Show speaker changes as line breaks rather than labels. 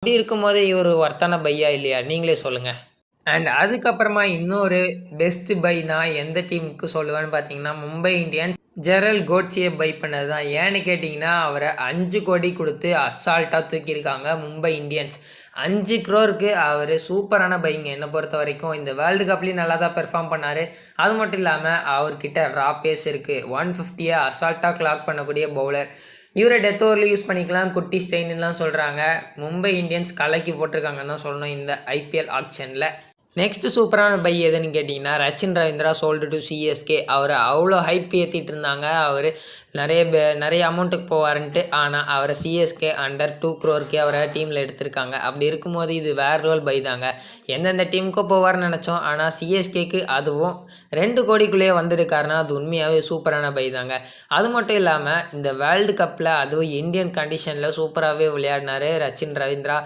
அப்படி இருக்கும்போது இவரு வொர்த்தான பையா இல்லையா? நீங்களே சொல்லுங்க. அண்ட் அதுக்கப்புறமா இன்னொரு பெஸ்ட் பை நான் எந்த டீமுக்கு சொல்லுவேன்னு பார்த்தீங்கன்னா, மும்பை இந்தியன்ஸ் ஜெரல் கோட்ஸிய பை பண்ணது தான். ஏன்னு கேட்டீங்கன்னா, அவர 5,00,00,000 குடுத்து அசால்ட்டா தூக்கியிருக்காங்க மும்பை இந்தியன்ஸ். 5,00,00,000க்கு அவரு சூப்பரான பைங்க என்ன பொறுத்தவரைக்கும். இந்த வேர்ல்டு கப்லயும் நல்லா தான் பெர்ஃபார்ம் பண்ணாரு. அது மட்டும் இல்லாம அவர்கிட்ட ரா பேஸ் இருக்கு. 150ய அசால்ட்டா கிளாக் பண்ணக்கூடிய பவுலர். இவர டெத் ஓவர்ல யூஸ் பண்ணிக்கலாம். குட்டி ஸ்டெயின்லாம் சொல்றாங்க. மும்பை இந்தியன்ஸ் கலக்கி போட்டுருக்காங்கன்னு தான் சொல்லணும் இந்த ஐபிஎல் ஆக்ஷன்ல. நெக்ஸ்ட் சூப்பரான பை எதுன்னு கேட்டிங்கன்னா, Rachin Ravindra sold to CSK. அவர அவ்வளோ ஹைப் ஏத்திட்டு இருந்தாங்க. அவரு நெறைய அமௌண்ட்டுக்கு போவாருன்ட்டு. ஆனா, அவர சிஎஸ்கே அண்டர் 2 க்ரோர்க்கே அவர டீம்ல எடுத்திருக்காங்க. அப்படி இருக்கும்போது இது வேற லெவல் பை தாங்க. எந்தெந்த டீமுக்கோ போவார்ன்னு நெனச்சோம். ஆனா, சிஎஸ்கேக்கு அதுவும் 2 கோடிக்குள்ளேயே வந்திருக்காருன்னா, அது உண்மையாவே சூப்பரான பை தாங்க. அது மட்டும் இல்லாம, இந்த வேர்ல்டு கப்ல அதுவும் இந்தியன் கண்டிஷன்ல சூப்பராவே விளையாடினாரு ரச்சின் ரவீந்திரா.